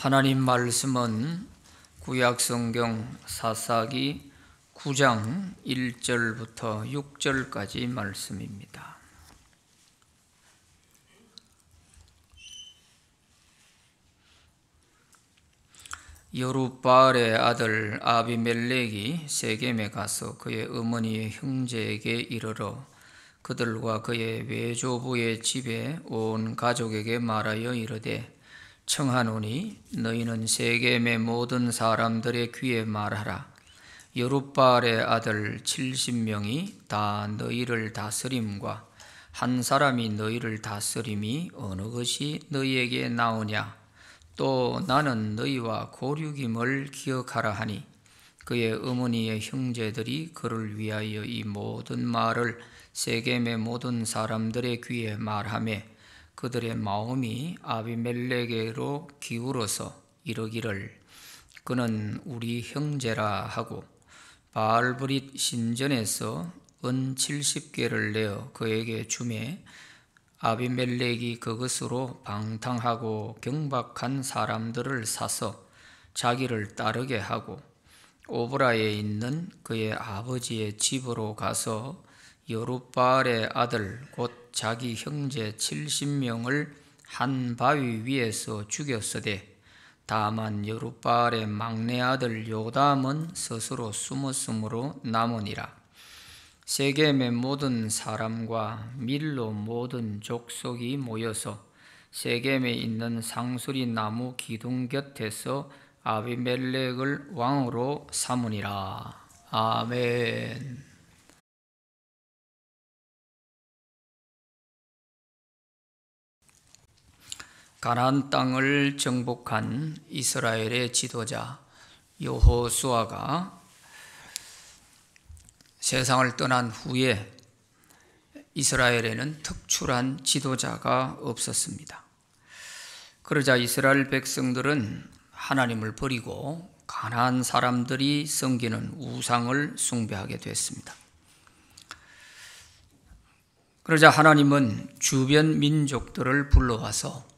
하나님 말씀은 구약성경 사사기 9장 1절부터 6절까지 말씀입니다. 여룻바알의 아들 아비멜렉이 세겜에 가서 그의 어머니의 형제에게 이르러 그들과 그의 외조부의 집에 온 가족에게 말하여 이르되 청하노니 너희는 세겜의 모든 사람들의 귀에 말하라. 여룻바알의 아들 70명이 다 너희를 다스림과 한 사람이 너희를 다스림이 어느 것이 너희에게 나오냐. 또 나는 너희와 고륙임을 기억하라 하니 그의 어머니의 형제들이 그를 위하여 이 모든 말을 세겜의 모든 사람들의 귀에 말하매 그들의 마음이 아비멜렉에게로 기울어서 이르기를 그는 우리 형제라 하고 바알브릿 신전에서 은 70개를 내어 그에게 주매 아비멜렉이 그것으로 방탕하고 경박한 사람들을 사서 자기를 따르게 하고 오브라에 있는 그의 아버지의 집으로 가서 여룻바알의 아들 곧 자기 형제 70명을 한 바위 위에서 죽였으되 다만 여룻바알의 막내 아들 요담은 스스로 숨었으므로 남으니라. 세겜의 모든 사람과 밀로 모든 족속이 모여서 세겜에 있는 상수리 나무 기둥 곁에서 아비멜렉을 왕으로 삼으니라. 아멘. 가나안 땅을 정복한 이스라엘의 지도자 여호수아가 세상을 떠난 후에 이스라엘에는 특출한 지도자가 없었습니다. 그러자 이스라엘 백성들은 하나님을 버리고 가나안 사람들이 섬기는 우상을 숭배하게 됐습니다. 그러자 하나님은 주변 민족들을 불러와서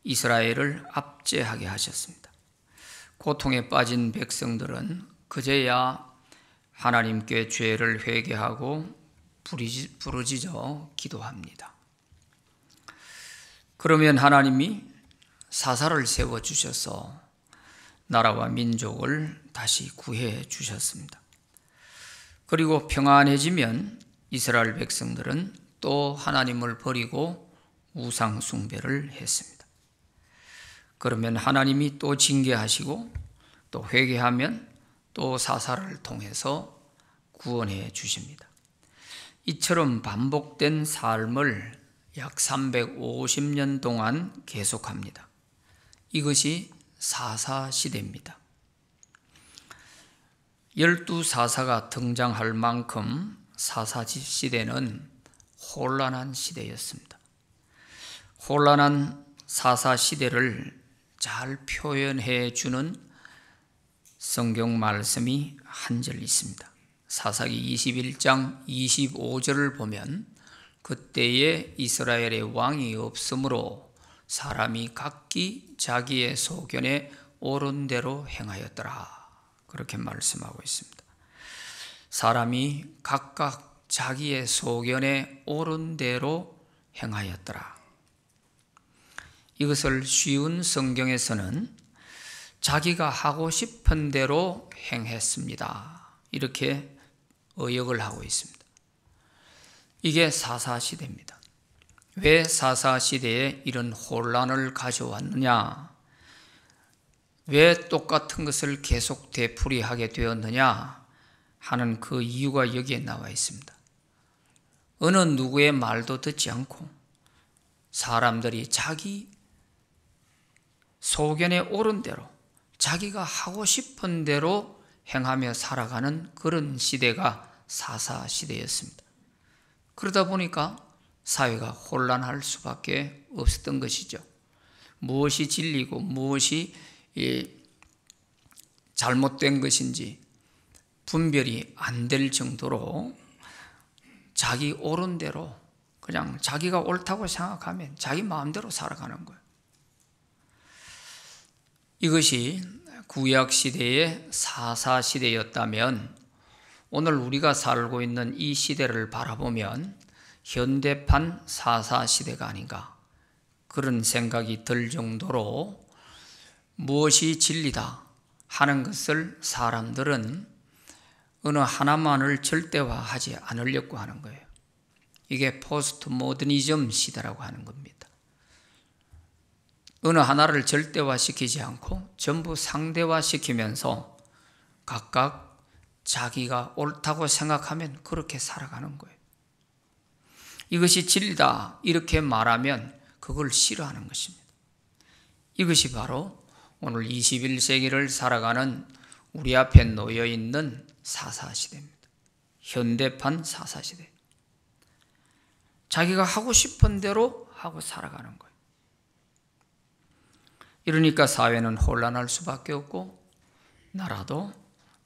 이스라엘을 압제하게 하셨습니다. 고통에 빠진 백성들은 그제야 하나님께 죄를 회개하고 부르짖어 기도합니다. 그러면 하나님이 사사를 세워주셔서 나라와 민족을 다시 구해 주셨습니다. 그리고 평안해지면 이스라엘 백성들은 또 하나님을 버리고 우상 숭배를 했습니다. 그러면 하나님이 또 징계하시고 또 회개하면 또 사사를 통해서 구원해 주십니다. 이처럼 반복된 삶을 약 350년 동안 계속합니다. 이것이 사사 시대입니다. 12사사가 등장할 만큼 사사 시대는 혼란한 시대였습니다. 혼란한 사사 시대를 잘 표현해 주는 성경 말씀이 한 절 있습니다. 사사기 21장 25절을 보면 그때에 이스라엘의 왕이 없으므로 사람이 각기 자기의 소견에 옳은 대로 행하였더라. 그렇게 말씀하고 있습니다. 사람이 각각 자기의 소견에 옳은 대로 행하였더라. 이것을 쉬운 성경에서는 자기가 하고 싶은 대로 행했습니다. 이렇게 의역을 하고 있습니다. 이게 사사시대입니다. 왜 사사시대에 이런 혼란을 가져왔느냐? 왜 똑같은 것을 계속 되풀이하게 되었느냐 하는 그 이유가 여기에 나와 있습니다. 어느 누구의 말도 듣지 않고 사람들이 자기 소견에 옳은 대로 자기가 하고 싶은 대로 행하며 살아가는 그런 시대가 사사 시대였습니다. 그러다 보니까 사회가 혼란할 수밖에 없었던 것이죠. 무엇이 진리고 무엇이 잘못된 것인지 분별이 안 될 정도로 자기 옳은 대로 그냥 자기가 옳다고 생각하면 자기 마음대로 살아가는 거예요. 이것이 구약 시대의 사사 시대였다면 오늘 우리가 살고 있는 이 시대를 바라보면 현대판 사사 시대가 아닌가, 그런 생각이 들 정도로 무엇이 진리다 하는 것을 사람들은 어느 하나만을 절대화하지 않으려고 하는 거예요. 이게 포스트 모더니즘 시대라고 하는 겁니다. 어느 하나를 절대화시키지 않고 전부 상대화시키면서 각각 자기가 옳다고 생각하면 그렇게 살아가는 거예요. 이것이 진리다 이렇게 말하면 그걸 싫어하는 것입니다. 이것이 바로 오늘 21세기를 살아가는 우리 앞에 놓여 있는 사사시대입니다. 현대판 사사시대. 자기가 하고 싶은 대로 하고 살아가는 거예요. 이러니까 사회는 혼란할 수밖에 없고 나라도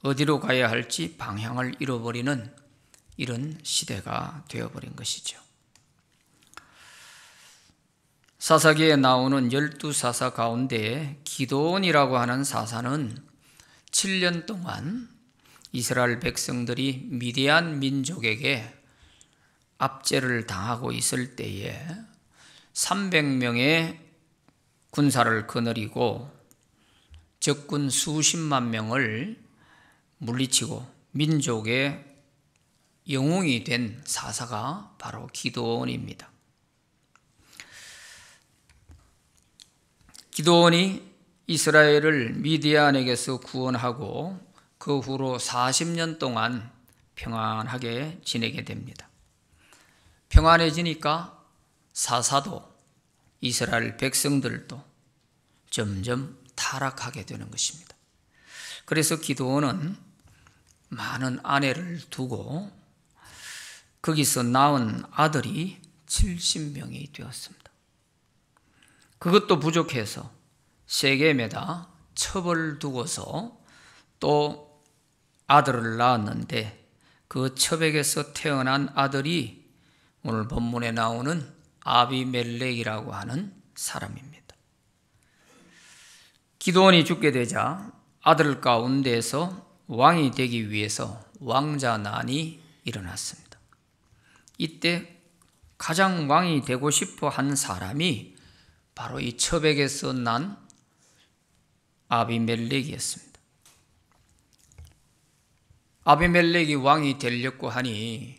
어디로 가야 할지 방향을 잃어버리는 이런 시대가 되어버린 것이죠. 사사기에 나오는 12사사 가운데 기드온이라고 하는 사사는 7년 동안 이스라엘 백성들이 미디안 민족에게 압제를 당하고 있을 때에 300명의 군사를 거느리고 적군 수십만 명을 물리치고 민족의 영웅이 된 사사가 바로 기드온입니다. 기드온이 이스라엘을 미디안에게서 구원하고 그 후로 40년 동안 평안하게 지내게 됩니다. 평안해지니까 사사도 이스라엘 백성들도 점점 타락하게 되는 것입니다. 그래서 기드온은 많은 아내를 두고 거기서 낳은 아들이 70명이 되었습니다. 그것도 부족해서 세겜에다 첩을 두고서 또 아들을 낳았는데 그 첩에게서 태어난 아들이 오늘 본문에 나오는 아비멜렉이라고 하는 사람입니다. 기드온이 죽게 되자 아들 가운데에서 왕이 되기 위해서 왕자난이 일어났습니다. 이때 가장 왕이 되고 싶어 한 사람이 바로 이 첩에게서 난 아비멜렉이었습니다. 아비멜렉이 왕이 되려고 하니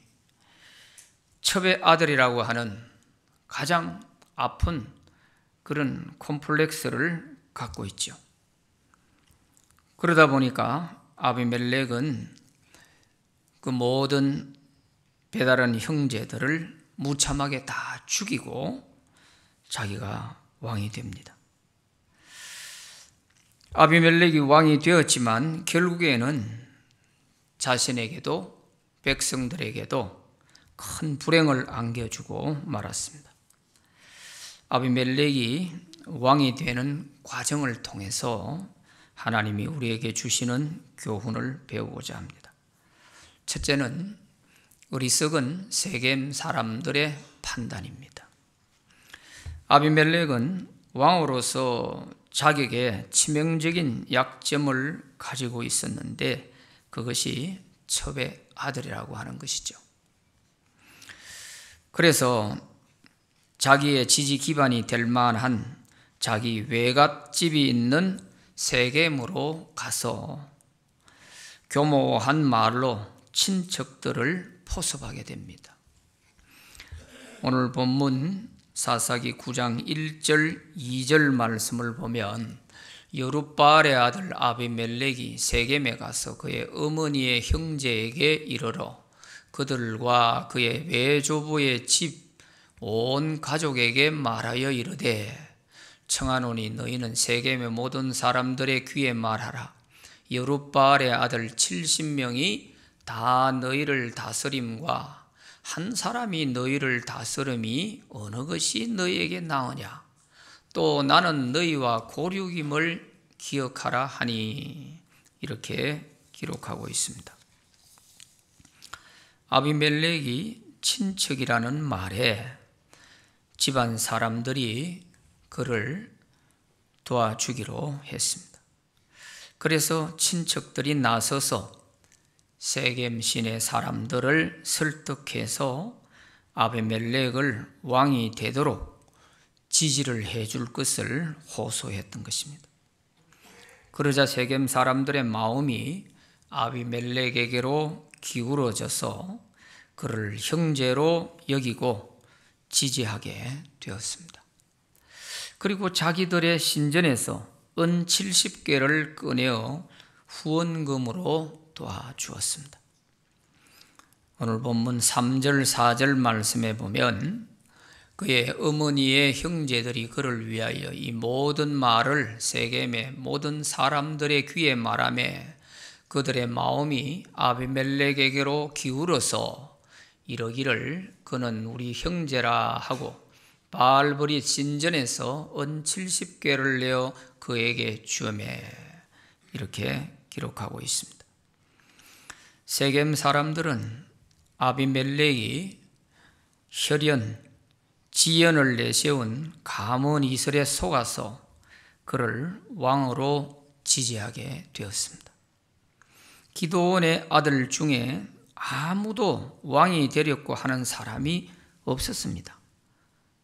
첩의 아들이라고 하는 가장 아픈 그런 콤플렉스를 갖고 있죠. 그러다 보니까 아비멜렉은 그 모든 배다른 형제들을 무참하게 다 죽이고 자기가 왕이 됩니다. 아비멜렉이 왕이 되었지만 결국에는 자신에게도 백성들에게도 큰 불행을 안겨주고 말았습니다. 아비멜렉이 왕이 되는 과정을 통해서 하나님이 우리에게 주시는 교훈을 배우고자 합니다. 첫째는 어리석은 세겜 사람들의 판단입니다. 아비멜렉은 왕으로서 자격에 치명적인 약점을 가지고 있었는데 그것이 첩의 아들이라고 하는 것이죠. 그래서 자기의 지지 기반이 될 만한 자기 외갓집이 있는 세겜으로 가서 교모한 말로 친척들을 포섭하게 됩니다. 오늘 본문 사사기 9장 1절 2절 말씀을 보면 여룻바알의 아들 아비멜렉이 세겜에 가서 그의 어머니의 형제에게 이르러 그들과 그의 외조부의 집 온 가족에게 말하여 이르되 청하노니 너희는 세겜의 모든 사람들의 귀에 말하라. 여룻바알의 아들 70명이 다 너희를 다스림과 한 사람이 너희를 다스림이 어느 것이 너희에게 나으냐. 또 나는 너희와 고륙임을 기억하라 하니 이렇게 기록하고 있습니다. 아비멜렉이 친척이라는 말에 집안 사람들이 그를 도와주기로 했습니다. 그래서 친척들이 나서서 세겜 시내 사람들을 설득해서 아비멜렉을 왕이 되도록 지지를 해줄 것을 호소했던 것입니다. 그러자 세겜 사람들의 마음이 아비멜렉에게로 기울어져서 그를 형제로 여기고 지지하게 되었습니다. 그리고 자기들의 신전에서 은 70개를 꺼내어 후원금으로 도와주었습니다. 오늘 본문 3절 4절 말씀에 보면 그의 어머니의 형제들이 그를 위하여 이 모든 말을 세겜의 모든 사람들의 귀에 말하며 그들의 마음이 아비멜렉에게로 기울어서 이러기를 그는 우리 형제라 하고 바알브릿 신전에서 은 70개를 내어 그에게 주매, 이렇게 기록하고 있습니다. 세겜 사람들은 아비멜렉이 혈연, 지연을 내세운 가문 이슬에 속아서 그를 왕으로 지지하게 되었습니다. 기드온의 아들 중에 아무도 왕이 되려고 하는 사람이 없었습니다.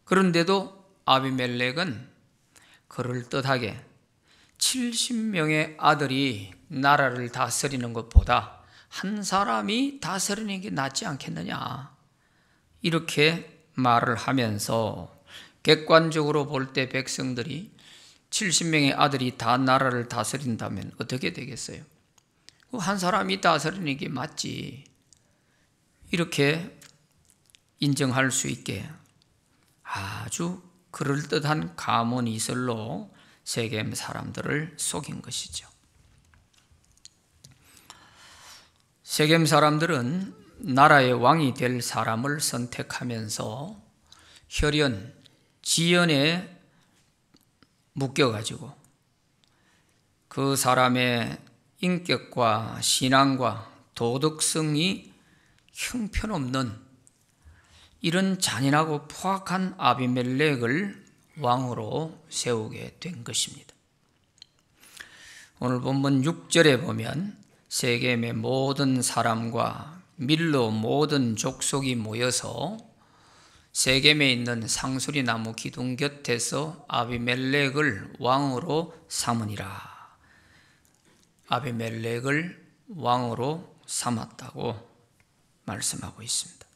그런데도 아비멜렉은 그럴듯하게 70명의 아들이 나라를 다스리는 것보다 한 사람이 다스리는 게 낫지 않겠느냐, 이렇게 말을 하면서 객관적으로 볼 때 백성들이 70명의 아들이 다 나라를 다스린다면 어떻게 되겠어요? 한 사람이 다스리는 게 맞지, 이렇게 인정할 수 있게 아주 그럴듯한 가문 이슬로 세겜 사람들을 속인 것이죠. 세겜 사람들은 나라의 왕이 될 사람을 선택하면서 혈연, 지연에 묶여가지고 그 사람의 인격과 신앙과 도덕성이 형편없는 이런 잔인하고 포악한 아비멜렉을 왕으로 세우게 된 것입니다. 오늘 본문 6절에 보면 세겜의 모든 사람과 밀로 모든 족속이 모여서 세겜에 있는 상수리 나무 기둥 곁에서 아비멜렉을 왕으로 삼으니라. 아비멜렉을 왕으로 삼았다고 말씀하고 있습니다.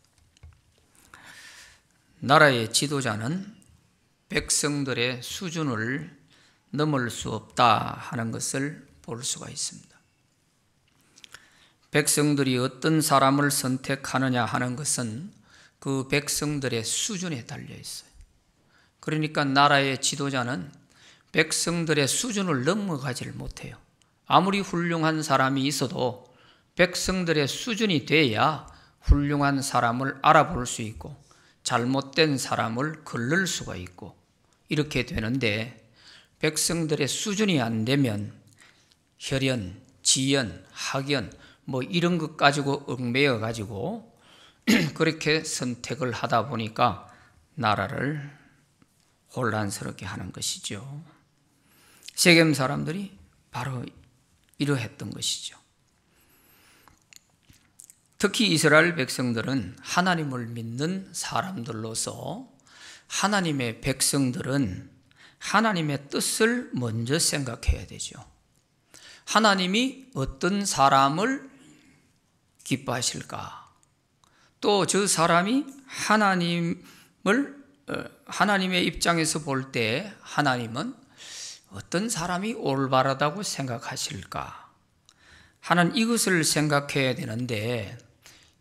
나라의 지도자는 백성들의 수준을 넘을 수 없다 하는 것을 볼 수가 있습니다. 백성들이 어떤 사람을 선택하느냐 하는 것은 그 백성들의 수준에 달려 있어요. 그러니까 나라의 지도자는 백성들의 수준을 넘어가지를 못해요. 아무리 훌륭한 사람이 있어도 백성들의 수준이 돼야 훌륭한 사람을 알아볼 수 있고 잘못된 사람을 거를 수가 있고 이렇게 되는데, 백성들의 수준이 안 되면 혈연, 지연, 학연 이런 것 가지고 얽매여 가지고 그렇게 선택을 하다 보니까 나라를 혼란스럽게 하는 것이죠. 세겜 사람들이 바로 이러했던 것이죠. 특히 이스라엘 백성들은 하나님을 믿는 사람들로서 하나님의 백성들은 하나님의 뜻을 먼저 생각해야 되죠. 하나님이 어떤 사람을 기뻐하실까? 또 저 사람이 하나님의 입장에서 볼 때 하나님은 어떤 사람이 올바르다고 생각하실까 하는 이것을 생각해야 되는데,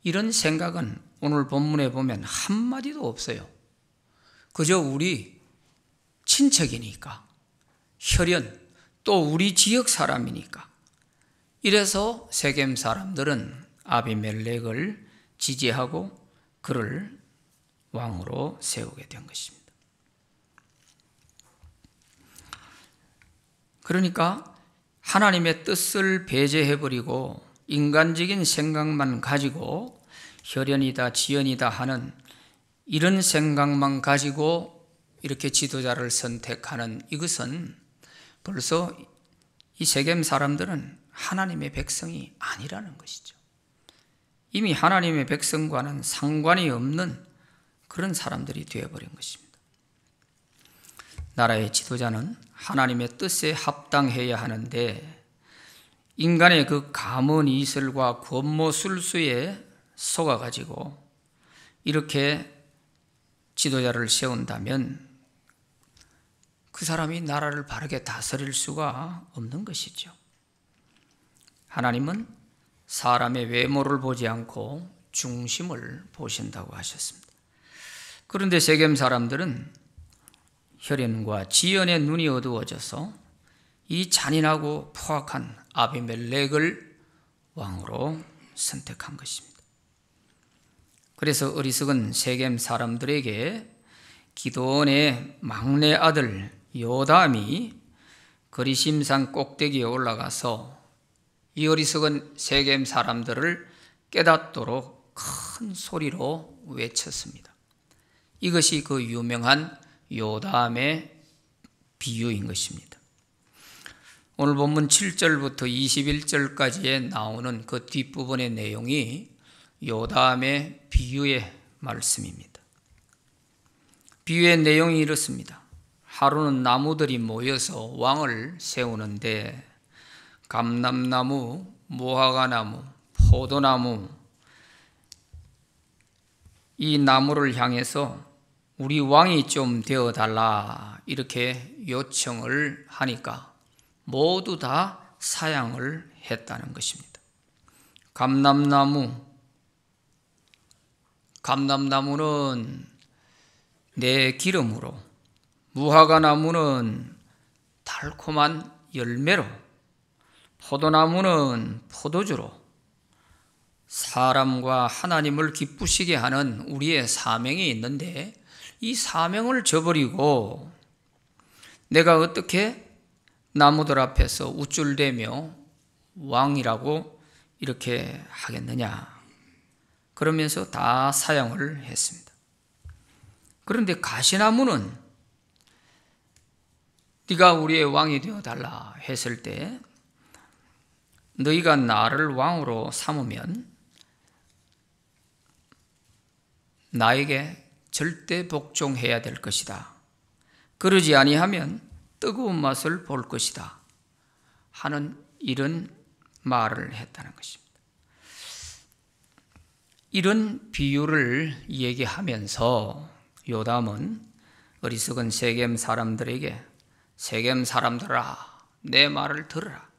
이런 생각은 오늘 본문에 보면 한마디도 없어요. 그저 우리 친척이니까, 혈연, 또 우리 지역 사람이니까. 이래서 세겜 사람들은 아비멜렉을 지지하고 그를 왕으로 세우게 된 것입니다. 그러니까 하나님의 뜻을 배제해버리고 인간적인 생각만 가지고 혈연이다 지연이다 하는 이런 생각만 가지고 이렇게 지도자를 선택하는 이것은 벌써 이 세겜 사람들은 하나님의 백성이 아니라는 것이죠. 이미 하나님의 백성과는 상관이 없는 그런 사람들이 되어버린 것입니다. 나라의 지도자는 하나님의 뜻에 합당해야 하는데 인간의 그 감언 이설과 권모 술수에 속아가지고 이렇게 지도자를 세운다면 그 사람이 나라를 바르게 다스릴 수가 없는 것이죠. 하나님은 사람의 외모를 보지 않고 중심을 보신다고 하셨습니다. 그런데 세겜 사람들은 혈연과 지연의 눈이 어두워져서 이 잔인하고 포악한 아비멜렉을 왕으로 선택한 것입니다. 그래서 어리석은 세겜 사람들에게 기드온의 막내 아들 요담이 거리심산 꼭대기에 올라가서 이 어리석은 세겜 사람들을 깨닫도록 큰 소리로 외쳤습니다. 이것이 그 유명한 요담의 비유인 것입니다. 오늘 본문 7절부터 21절까지에 나오는 그 뒷부분의 내용이 요담의 비유의 말씀입니다. 비유의 내용이 이렇습니다. 하루는 나무들이 모여서 왕을 세우는데 감람나무, 무화과나무, 포도나무 이 나무를 향해서 우리 왕이 좀 되어달라 이렇게 요청을 하니까 모두 다 사양을 했다는 것입니다. 감람나무는 내 기름으로, 무화과나무는 달콤한 열매로, 포도나무는 포도주로 사람과 하나님을 기쁘시게 하는 우리의 사명이 있는데 이 사명을 저버리고 내가 어떻게 나무들 앞에서 우쭐대며 왕이라고 이렇게 하겠느냐. 그러면서 다 사양을 했습니다. 그런데 가시나무는 네가 우리의 왕이 되어달라 했을 때 너희가 나를 왕으로 삼으면 나에게 절대 복종해야 될 것이다. 그러지 아니하면 뜨거운 맛을 볼 것이다. 하는 이런 말을 했다는 것입니다. 이런 비유를 얘기하면서 요담은 어리석은 세겜 사람들에게 세겜 사람들아 내 말을 들으라.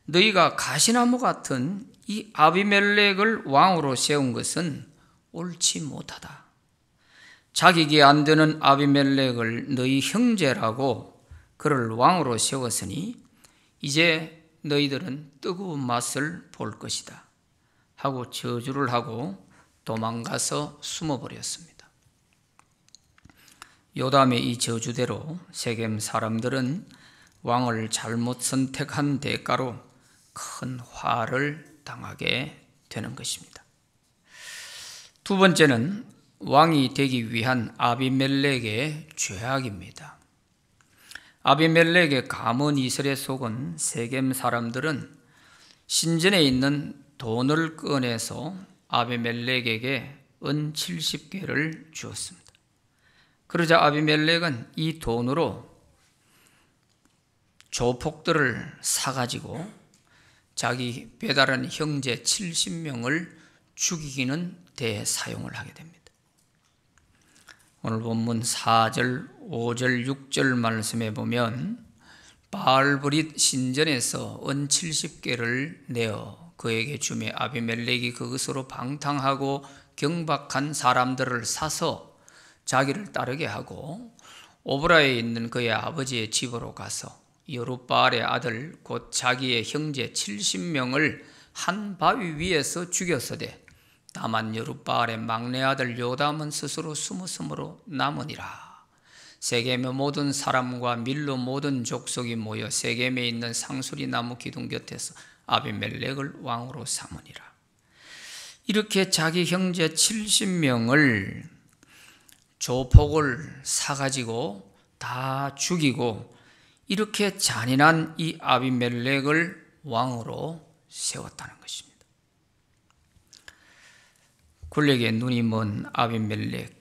너희가 가시나무 같은 이 아비멜렉을 왕으로 세운 것은 옳지 못하다. 자기에게 안 되는 아비멜렉을 너희 형제라고 그를 왕으로 세웠으니 이제 너희들은 뜨거운 맛을 볼 것이다 하고 저주를 하고 도망가서 숨어버렸습니다. 요담의 이 저주대로 세겜 사람들은 왕을 잘못 선택한 대가로 큰 화를 당하게 되는 것입니다. 두 번째는 왕이 되기 위한 아비멜렉의 죄악입니다. 아비멜렉의 가문 이설에 속은 세겜 사람들은 신전에 있는 돈을 꺼내서 아비멜렉에게 은 70개를 주었습니다. 그러자 아비멜렉은 이 돈으로 조폭들을 사가지고 자기 배다른 형제 70명을 죽이기는 데 사용을 하게 됩니다. 오늘 본문 4절, 5절, 6절 말씀에 보면 바알브릿 신전에서 은 70개를 내어 그에게 주매 아비멜렉이 그것으로 방탕하고 경박한 사람들을 사서 자기를 따르게 하고 오브라에 있는 그의 아버지의 집으로 가서 여룻바알의 아들 곧 자기의 형제 70명을 한 바위 위에서 죽였으되 다만 여룻바알의 막내 아들 요담은 스스로 숨었으므로 남으니라. 세겜의 모든 사람과 밀로 모든 족속이 모여 세겜에 있는 상수리 나무 기둥 곁에서 아비멜렉을 왕으로 삼으니라. 이렇게 자기 형제 70명을 조폭을 사가지고 다 죽이고 이렇게 잔인한 이 아비멜렉을 왕으로 세웠다는 것입니다. 굴레에 눈이 먼 아비멜렉,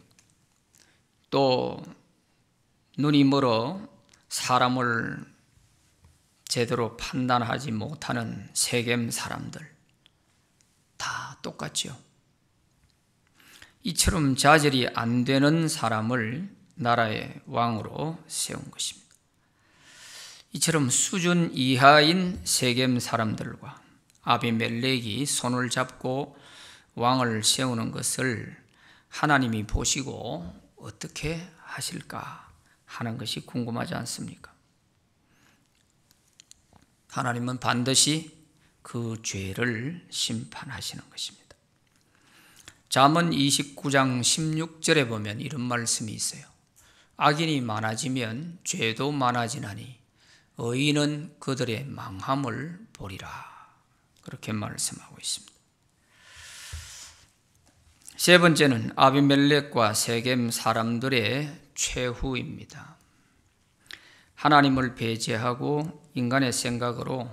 또 눈이 멀어 사람을 제대로 판단하지 못하는 세겜 사람들 다 똑같죠. 이처럼 자절이 안 되는 사람을 나라의 왕으로 세운 것입니다. 이처럼 수준 이하인 세겜 사람들과 아비멜렉이 손을 잡고 왕을 세우는 것을 하나님이 보시고 어떻게 하실까 하는 것이 궁금하지 않습니까? 하나님은 반드시 그 죄를 심판하시는 것입니다. 잠언 29장 16절에 보면 이런 말씀이 있어요. 악인이 많아지면 죄도 많아지나니 의인은 그들의 망함을 보리라. 그렇게 말씀하고 있습니다. 세 번째는 아비멜렉과 세겜 사람들의 최후입니다. 하나님을 배제하고 인간의 생각으로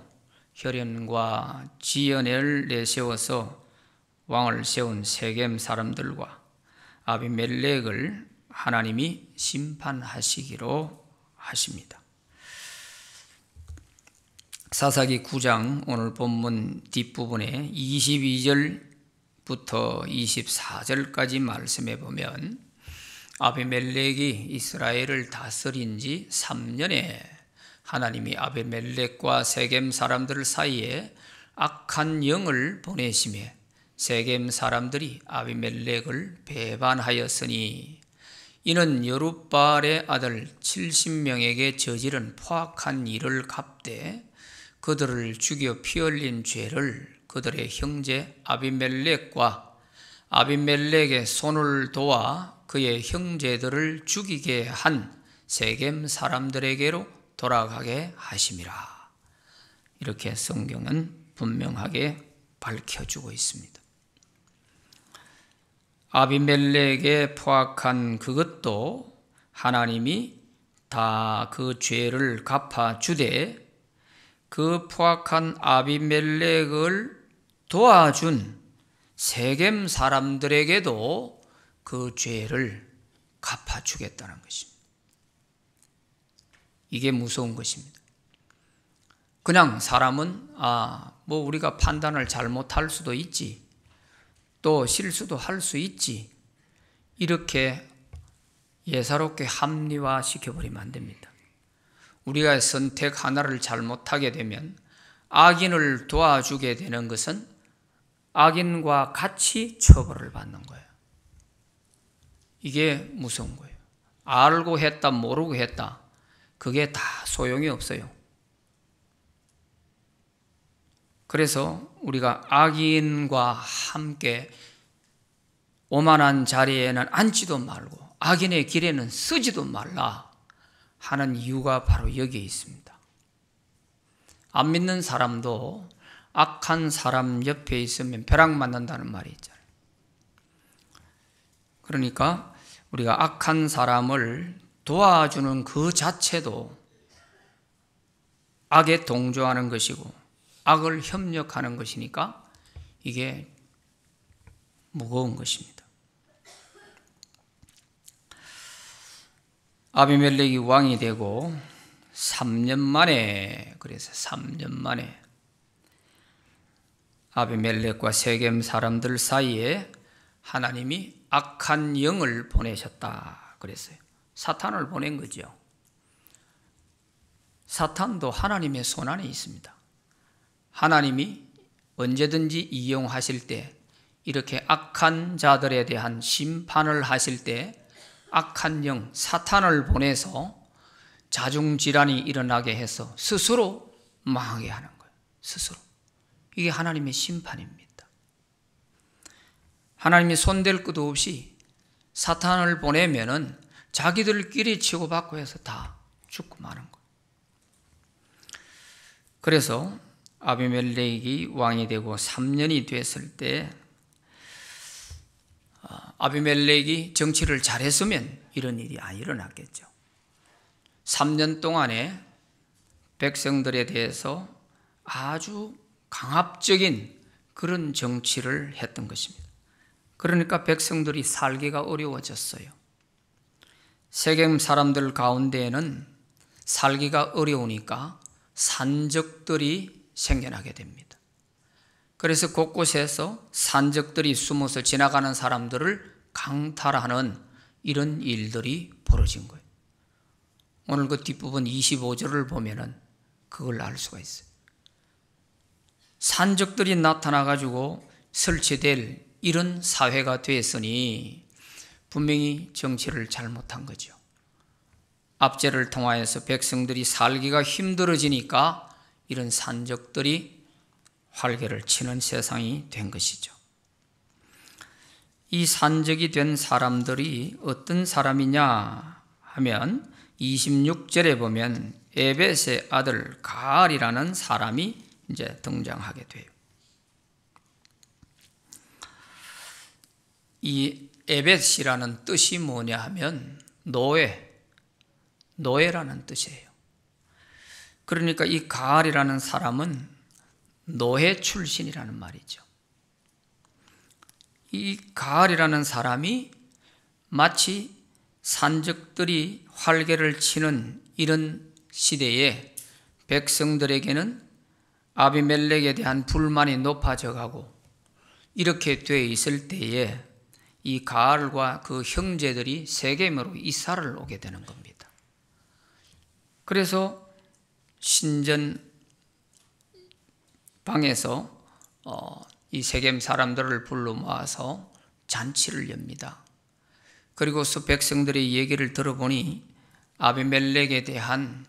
혈연과 지연을 내세워서 왕을 세운 세겜 사람들과 아비멜렉을 하나님이 심판하시기로 하십니다. 사사기 9장 오늘 본문 뒷부분에 22절부터 24절까지 말씀해 보면 아비멜렉이 이스라엘을 다스린 지 3년에 하나님이 아비멜렉과 세겜 사람들 사이에 악한 영을 보내심에 세겜 사람들이 아비멜렉을 배반하였으니 이는 여룻바알의 아들 70명에게 저지른 포악한 일을 갚되 그들을 죽여 피 흘린 죄를 그들의 형제 아비멜렉과 아비멜렉의 손을 도와 그의 형제들을 죽이게 한 세겜 사람들에게로 돌아가게 하심이라. 이렇게 성경은 분명하게 밝혀주고 있습니다. 아비멜렉의 포악한 그것도 하나님이 다 그 죄를 갚아주되 그 포악한 아비멜렉을 도와준 세겜 사람들에게도 그 죄를 갚아주겠다는 것입니다. 이게 무서운 것입니다. 그냥 사람은 우리가 판단을 잘못할 수도 있지, 또 실수도 할 수 있지, 이렇게 예사롭게 합리화시켜버리면 안 됩니다. 우리가 선택 하나를 잘못하게 되면 악인을 도와주게 되는 것은 악인과 같이 처벌을 받는 거예요. 이게 무서운 거예요. 알고 했다 모르고 했다 그게 다 소용이 없어요. 그래서 우리가 악인과 함께 오만한 자리에는 앉지도 말고 악인의 길에는 서지도 말라 하는 이유가 바로 여기에 있습니다. 안 믿는 사람도 악한 사람 옆에 있으면 벼락 맞는다는 말이 있잖아요. 그러니까 우리가 악한 사람을 도와주는 그 자체도 악에 동조하는 것이고 악을 협력하는 것이니까 이게 무거운 것입니다. 아비멜렉이 왕이 되고 3년 만에, 그래서 3년 만에 아비멜렉과 세겜 사람들 사이에 하나님이 악한 영을 보내셨다 그랬어요. 사탄을 보낸 거죠. 사탄도 하나님의 손안에 있습니다. 하나님이 언제든지 이용하실 때, 이렇게 악한 자들에 대한 심판을 하실 때 악한 영 사탄을 보내서 자중질환이 일어나게 해서 스스로 망하게 하는 거예요. 스스로. 이게 하나님의 심판입니다. 하나님이 손댈 것도 없이 사탄을 보내면은 자기들끼리 치고받고 해서 다 죽고 마는 거예요. 그래서 아비멜렉이 왕이 되고 3년이 됐을 때 아비멜렉이 정치를 잘했으면 이런 일이 안 일어났겠죠. 3년 동안에 백성들에 대해서 아주 강압적인 그런 정치를 했던 것입니다. 그러니까 백성들이 살기가 어려워졌어요. 세겜 사람들 가운데에는 살기가 어려우니까 산적들이 생겨나게 됩니다. 그래서 곳곳에서 산적들이 숨어서 지나가는 사람들을 강탈하는 이런 일들이 벌어진 거예요. 오늘 그 뒷부분 25절을 보면은 그걸 알 수가 있어요. 산적들이 나타나가지고 설치될 이런 사회가 됐으니 분명히 정치를 잘못한 거죠. 압제를 통하여서 백성들이 살기가 힘들어지니까 이런 산적들이 활개를 치는 세상이 된 것이죠. 이 산적이 된 사람들이 어떤 사람이냐 하면 26절에 보면 에벳의 아들 가알이라는 사람이 이제 등장하게 돼요. 이 에벳이라는 뜻이 뭐냐 하면 노예라는 뜻이에요. 그러니까 이 가알이라는 사람은 노예 출신이라는 말이죠. 이 가알이라는 사람이 마치 산적들이 활개를 치는 이런 시대에 백성들에게는 아비멜렉에 대한 불만이 높아져 가고 이렇게 돼 있을 때에 이 가알과 그 형제들이 세겜으로 이사를 오게 되는 겁니다. 그래서 신전 방에서 이 세겜 사람들을 불러 모아서 잔치를 엽니다. 그리고서 백성들의 얘기를 들어보니 아비멜렉에 대한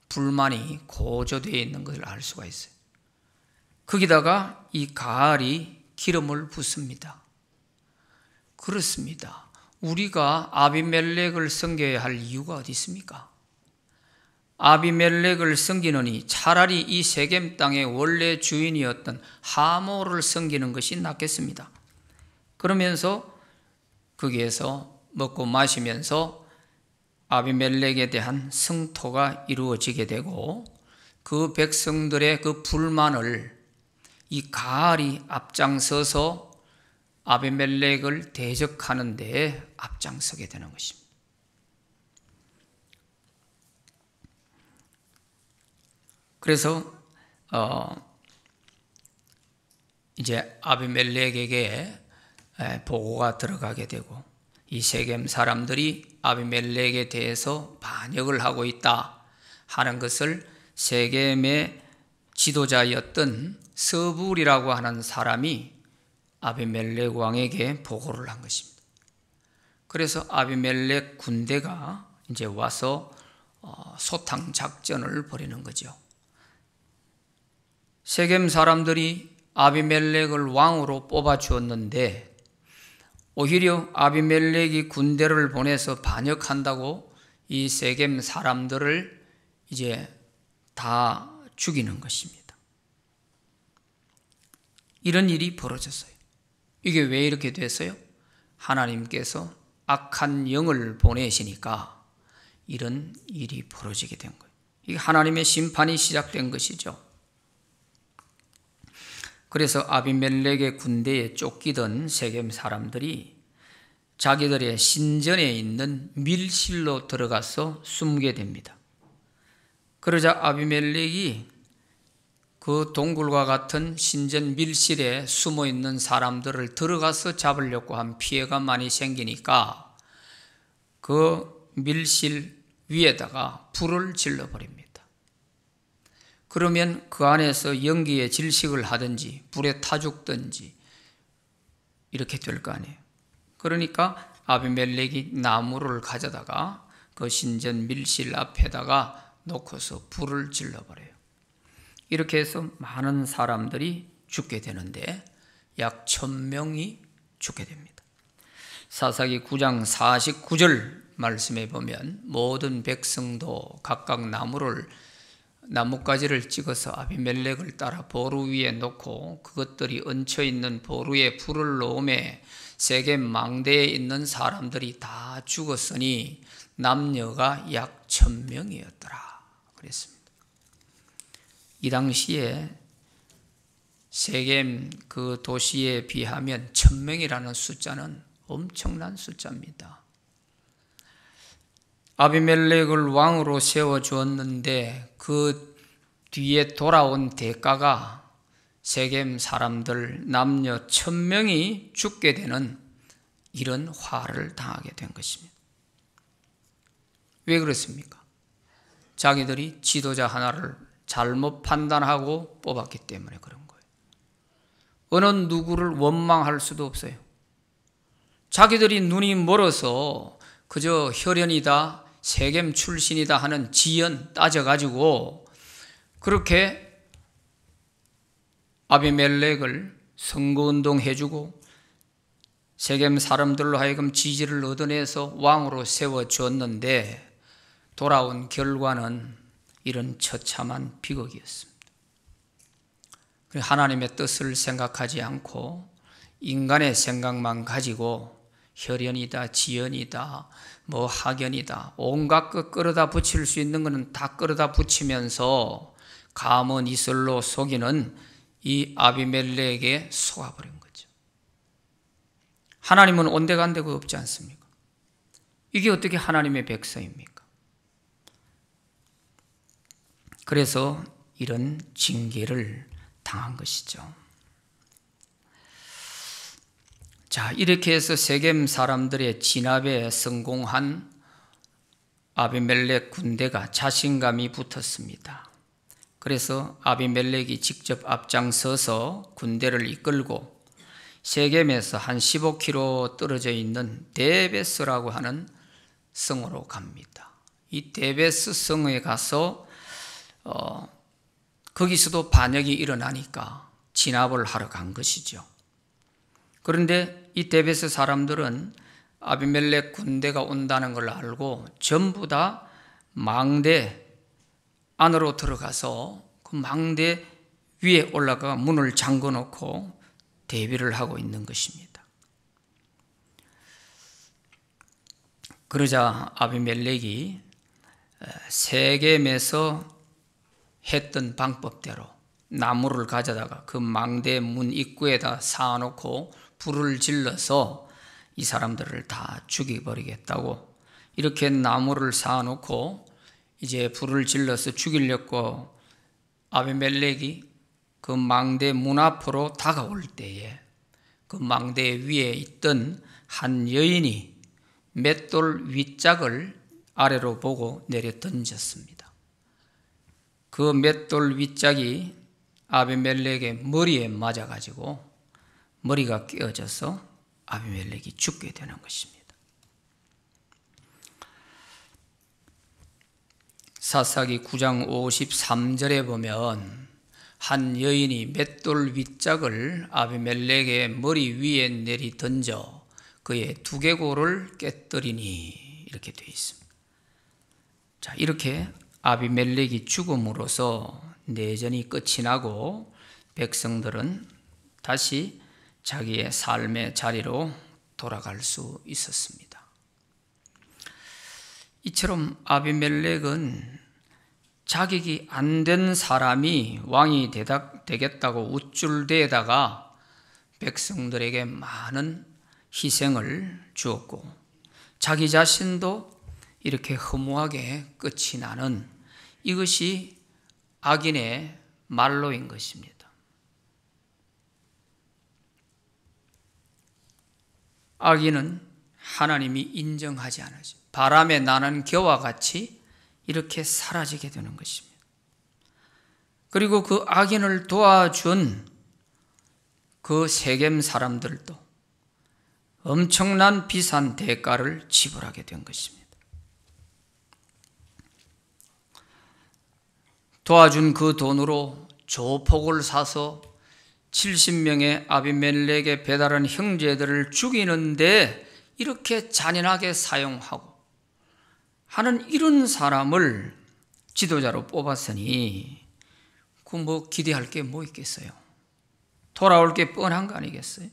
불만이 고조되어 있는 것을 알 수가 있어요. 거기다가 이 가알이 기름을 붓습니다. 그렇습니다. 우리가 아비멜렉을 섬겨야 할 이유가 어디 있습니까? 아비멜렉을 섬기느니 차라리 이 세겜 땅의 원래 주인이었던 하모를 섬기는 것이 낫겠습니다. 그러면서 거기에서 먹고 마시면서 아비멜렉에 대한 성토가 이루어지게 되고 그 백성들의 그 불만을 이 가알이 앞장서서 아비멜렉을 대적하는 데에 앞장서게 되는 것입니다. 그래서 이제 아비멜렉에게 보고가 들어가게 되고 이 세겜 사람들이 아비멜렉에 대해서 반역을 하고 있다 하는 것을 세겜의 지도자였던 서불이라고 하는 사람이 아비멜렉 왕에게 보고를 한 것입니다. 그래서 아비멜렉 군대가 이제 와서 소탕 작전을 벌이는 거죠. 세겜 사람들이 아비멜렉을 왕으로 뽑아 주었는데 오히려 아비멜렉이 군대를 보내서 반역한다고 이 세겜 사람들을 이제 다 죽이는 것입니다. 이런 일이 벌어졌어요. 이게 왜 이렇게 됐어요? 하나님께서 악한 영을 보내시니까 이런 일이 벌어지게 된 거예요. 이게 하나님의 심판이 시작된 것이죠. 그래서 아비멜렉의 군대에 쫓기던 세겜 사람들이 자기들의 신전에 있는 밀실로 들어가서 숨게 됩니다. 그러자 아비멜렉이 그 동굴과 같은 신전 밀실에 숨어 있는 사람들을 들어가서 잡으려고 한 피해가 많이 생기니까 그 밀실 위에다가 불을 질러버립니다. 그러면 그 안에서 연기에 질식을 하든지 불에 타 죽든지 이렇게 될 거 아니에요. 그러니까 아비멜렉이 나무를 가져다가 그 신전 밀실 앞에다가 놓고서 불을 질러버려요. 이렇게 해서 많은 사람들이 죽게 되는데 약 1000명이 죽게 됩니다. 사사기 9장 49절 말씀에 보면 모든 백성도 각각 나뭇가지를 찍어서 아비멜렉을 따라 보루 위에 놓고 그것들이 얹혀있는 보루에 불을 놓음에 세겜 망대에 있는 사람들이 다 죽었으니 남녀가 약 1000명이었더라 그랬습니다. 이 당시에 세겜 그 도시에 비하면 1000명이라는 숫자는 엄청난 숫자입니다. 아비멜렉을 왕으로 세워주었는데 그 뒤에 돌아온 대가가 세겜 사람들 남녀 1000명이 죽게 되는 이런 화를 당하게 된 것입니다. 왜 그렇습니까? 자기들이 지도자 하나를 잘못 판단하고 뽑았기 때문에 그런 거예요. 어느 누구를 원망할 수도 없어요. 자기들이 눈이 멀어서 그저 혈연이다, 세겜 출신이다 하는 지연 따져가지고 그렇게 아비멜렉을 선거운동 해주고 세겜 사람들로 하여금 지지를 얻어내서 왕으로 세워주었는데 돌아온 결과는 이런 처참한 비극이었습니다. 하나님의 뜻을 생각하지 않고 인간의 생각만 가지고 혈연이다, 지연이다, 뭐 학연이다, 온갖 것 끌어다 붙일 수 있는 것은 다 끌어다 붙이면서 감언 이슬로 속이는 이 아비멜렉에게 속아버린 거죠. 하나님은 온데간데가 없지 않습니까? 이게 어떻게 하나님의 백성입니까? 그래서 이런 징계를 당한 것이죠. 자, 이렇게 해서 세겜 사람들의 진압에 성공한 아비멜렉 군대가 자신감이 붙었습니다. 그래서 아비멜렉이 직접 앞장서서 군대를 이끌고 세겜에서 한 15km 떨어져 있는 데베스라고 하는 성으로 갑니다. 이 데베스 성에 가서 거기서도 반역이 일어나니까 진압을 하러 간 것이죠. 그런데 이 데베스 사람들은 아비멜렉 군대가 온다는 걸 알고 전부 다 망대 안으로 들어가서 그 망대 위에 올라가 문을 잠궈 놓고 대비를 하고 있는 것입니다. 그러자 아비멜렉이 세겜에서 했던 방법대로 나무를 가져다가 그 망대 문 입구에다 쌓아놓고 불을 질러서 이 사람들을 다 죽여버리겠다고 이렇게 나무를 쌓아놓고 이제 불을 질러서 죽이려고 아비멜렉이 그 망대 문 앞으로 다가올 때에 그 망대 위에 있던 한 여인이 맷돌 윗짝을 아래로 보고 내려 던졌습니다. 그 맷돌 윗짝이 아비멜렉의 머리에 맞아가지고 머리가 깨어져서 아비멜렉이 죽게 되는 것입니다. 사사기 9장 53절에 보면 한 여인이 맷돌 윗짝을 아비멜렉의 머리 위에 내리 던져 그의 두개골을 깨뜨리니 이렇게 되어 있습니다. 자, 이렇게 아비멜렉이 죽음으로써 내전이 끝이 나고 백성들은 다시 자기의 삶의 자리로 돌아갈 수 있었습니다. 이처럼 아비멜렉은 자격이 안 된 사람이 왕이 되겠다고 우쭐대다가 백성들에게 많은 희생을 주었고 자기 자신도 이렇게 허무하게 끝이 나는 이것이 악인의 말로인 것입니다. 악인은 하나님이 인정하지 않으죠. 바람에 나는 겨와 같이 이렇게 사라지게 되는 것입니다. 그리고 그 악인을 도와준 그 세겜 사람들도 엄청난 비싼 대가를 지불하게 된 것입니다. 도와준 그 돈으로 조폭을 사서 70명의 아비멜렉에 배달한 형제들을 죽이는데 이렇게 잔인하게 사용하고 하는 이런 사람을 지도자로 뽑았으니 그 뭐 기대할 게 뭐 있겠어요? 돌아올 게 뻔한 거 아니겠어요?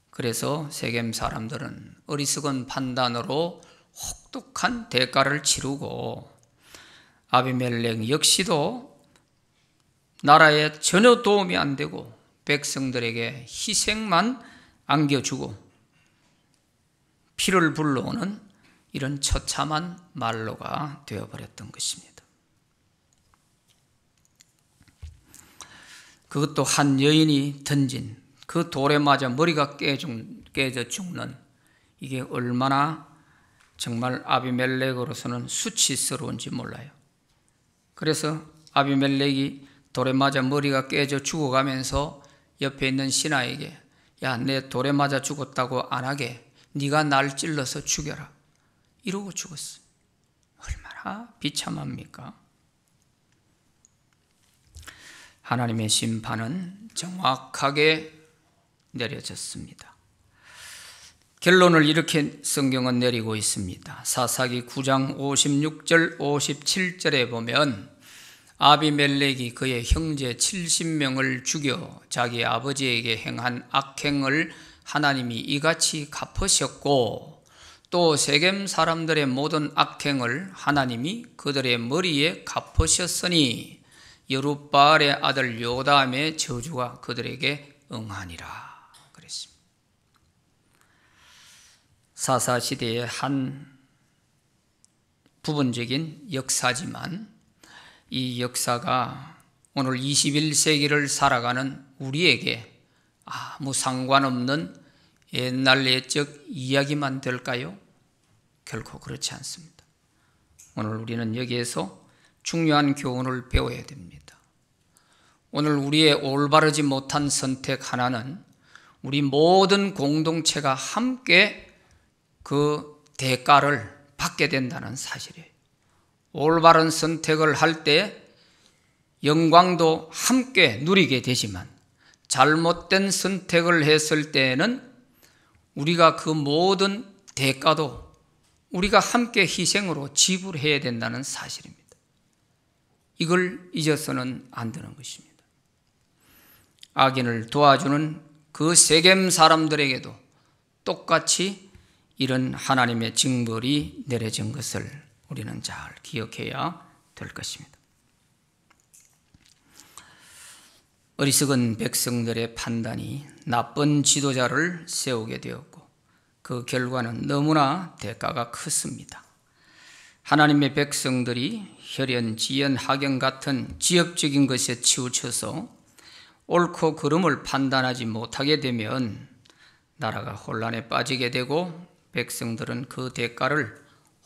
그래서 세겜 사람들은 어리석은 판단으로 혹독한 대가를 치르고 아비멜렉 역시도 나라에 전혀 도움이 안 되고 백성들에게 희생만 안겨주고 피를 불러오는 이런 처참한 말로가 되어버렸던 것입니다. 그것도 한 여인이 던진 그 돌에 맞아 머리가 깨져 죽는, 이게 얼마나 정말 아비멜렉으로서는 수치스러운지 몰라요. 그래서 아비멜렉이 돌에 맞아 머리가 깨져 죽어가면서 옆에 있는 신하에게, 야, 내 돌에 맞아 죽었다고 안 하게 네가 날 찔러서 죽여라, 이러고 죽었어요. 얼마나 비참합니까? 하나님의 심판은 정확하게 내려졌습니다. 결론을 이렇게 성경은 내리고 있습니다. 사사기 9장 56절 57절에 보면 아비멜렉이 그의 형제 70명을 죽여 자기 아버지에게 행한 악행을 하나님이 이같이 갚으셨고, 또 세겜 사람들의 모든 악행을 하나님이 그들의 머리에 갚으셨으니 여룻바알의 아들 요담의 저주가 그들에게 응하니라 그랬습니다. 사사시대의 한 부분적인 역사지만 이 역사가 오늘 21세기를 살아가는 우리에게 아무 상관없는 옛날 옛적 이야기만 될까요? 결코 그렇지 않습니다. 오늘 우리는 여기에서 중요한 교훈을 배워야 됩니다. 오늘 우리의 올바르지 못한 선택 하나는 우리 모든 공동체가 함께 그 대가를 받게 된다는 사실이에요. 올바른 선택을 할 때 영광도 함께 누리게 되지만 잘못된 선택을 했을 때에는 우리가 그 모든 대가도 우리가 함께 희생으로 지불해야 된다는 사실입니다. 이걸 잊어서는 안 되는 것입니다. 악인을 도와주는 그 세겜 사람들에게도 똑같이 이런 하나님의 징벌이 내려진 것을 우리는 잘 기억해야 될 것입니다. 어리석은 백성들의 판단이 나쁜 지도자를 세우게 되었고 그 결과는 너무나 대가가 컸습니다. 하나님의 백성들이 혈연, 지연, 학연 같은 지역적인 것에 치우쳐서 옳고 그름을 판단하지 못하게 되면 나라가 혼란에 빠지게 되고 백성들은 그 대가를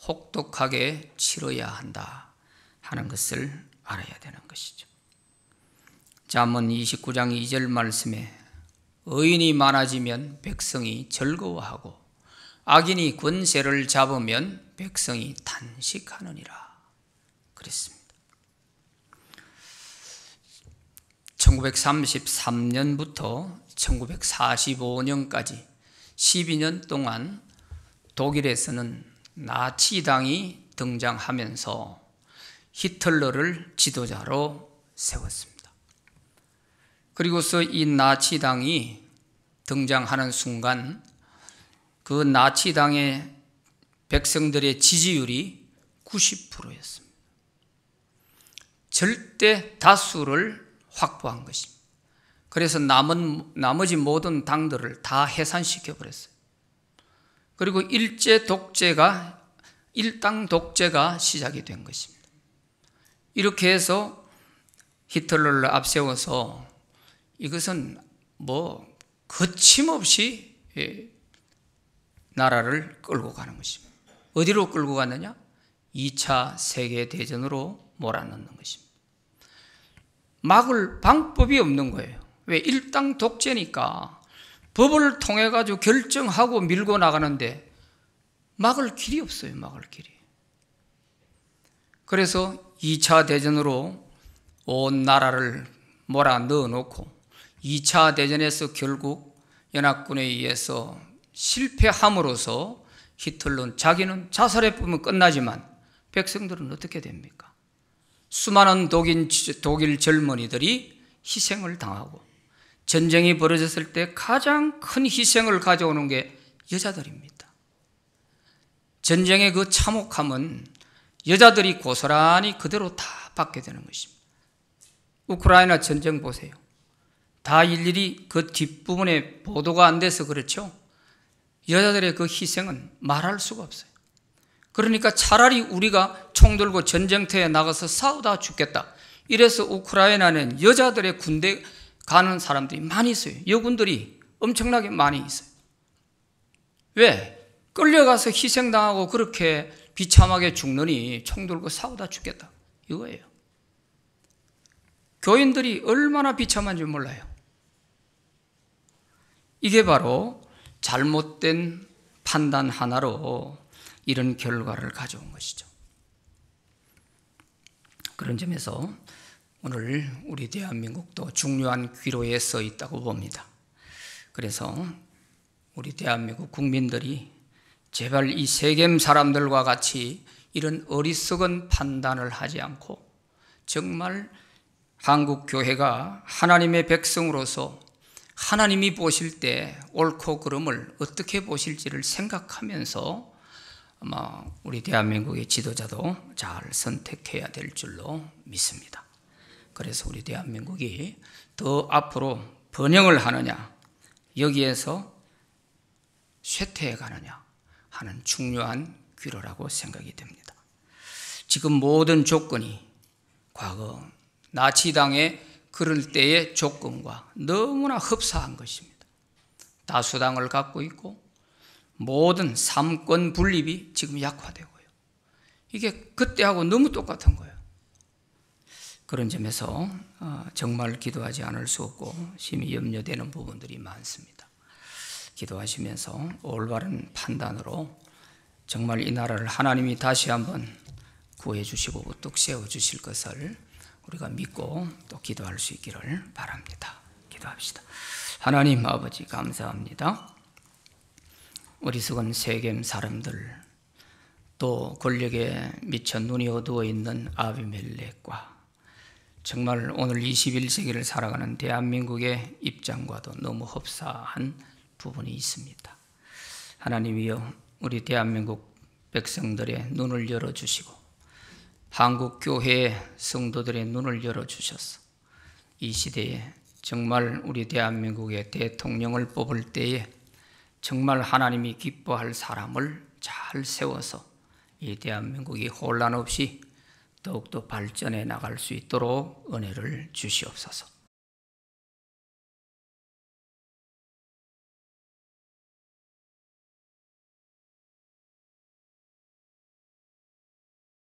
혹독하게 치러야 한다 하는 것을 알아야 되는 것이죠. 잠언 29장 2절 말씀에 의인이 많아지면 백성이 즐거워하고 악인이 권세를 잡으면 백성이 탄식하느니라 그랬습니다. 1933년부터 1945년까지 12년 동안 독일에서는 나치당이 등장하면서 히틀러를 지도자로 세웠습니다. 그리고서 이 나치당이 등장하는 순간 그 나치당의 백성들의 지지율이 90%였습니다. 절대 다수를 확보한 것입니다. 그래서 나머지 모든 당들을 다 해산시켜 버렸어요. 그리고 일당 독재가 시작이 된 것입니다. 이렇게 해서 히틀러를 앞세워서 이것은 거침없이 나라를 끌고 가는 것입니다. 어디로 끌고 갔느냐? 2차 세계대전으로 몰아넣는 것입니다. 막을 방법이 없는 거예요. 왜? 일당 독재니까 법을 통해 가지고 결정하고 밀고 나가는데 막을 길이 없어요. 막을 길이. 그래서 2차 대전으로 온 나라를 몰아 넣어놓고 2차 대전에서 결국 연합군에 의해서 실패함으로써 히틀러는 자기는 자살해보면 끝나지만 백성들은 어떻게 됩니까? 수많은 독일 젊은이들이 희생을 당하고 전쟁이 벌어졌을 때 가장 큰 희생을 가져오는 게 여자들입니다. 전쟁의 그 참혹함은 여자들이 고스란히 그대로 다 받게 되는 것입니다. 우크라이나 전쟁 보세요. 다 일일이 그 뒷부분에 보도가 안 돼서 그렇죠. 여자들의 그 희생은 말할 수가 없어요. 그러니까 차라리 우리가 총 들고 전쟁터에 나가서 싸우다 죽겠다. 이래서 우크라이나는 여자들의 군대 가는 사람들이 많이 있어요. 여군들이 엄청나게 많이 있어요. 왜? 끌려가서 희생당하고 그렇게 비참하게 죽느니 총 들고 싸우다 죽겠다. 이거예요. 교인들이 얼마나 비참한지 몰라요. 이게 바로 잘못된 판단 하나로 이런 결과를 가져온 것이죠. 그런 점에서 오늘 우리 대한민국도 중요한 기로에 서 있다고 봅니다. 그래서 우리 대한민국 국민들이 제발 이 세겜 사람들과 같이 이런 어리석은 판단을 하지 않고 정말 한국 교회가 하나님의 백성으로서 하나님이 보실 때 옳고 그름을 어떻게 보실지를 생각하면서 아마 우리 대한민국의 지도자도 잘 선택해야 될 줄로 믿습니다. 그래서 우리 대한민국이 더 앞으로 번영을 하느냐, 여기에서 쇠퇴해 가느냐 하는 중요한 기로라고 생각이 됩니다. 지금 모든 조건이 과거 나치당의 그럴 때의 조건과 너무나 흡사한 것입니다. 다수당을 갖고 있고 모든 삼권 분립이 지금 약화되고요. 이게 그때하고 너무 똑같은 거예요. 그런 점에서 정말 기도하지 않을 수 없고 심히 염려되는 부분들이 많습니다. 기도하시면서 올바른 판단으로 정말 이 나라를 하나님이 다시 한번 구해 주시고 우뚝 세워 주실 것을 우리가 믿고 또 기도할 수 있기를 바랍니다. 기도합시다. 하나님 아버지 감사합니다. 어리석은 세겜 사람들, 또 권력에 미쳐 눈이 어두워 있는 아비멜렉과 정말 오늘 21세기를 살아가는 대한민국의 입장과도 너무 흡사한 부분이 있습니다. 하나님이여, 우리 대한민국 백성들의 눈을 열어주시고 한국 교회의 성도들의 눈을 열어주셔서 이 시대에 정말 우리 대한민국의 대통령을 뽑을 때에 정말 하나님이 기뻐할 사람을 잘 세워서 이 대한민국이 혼란 없이 더욱더 발전해 나갈 수 있도록 은혜를 주시옵소서.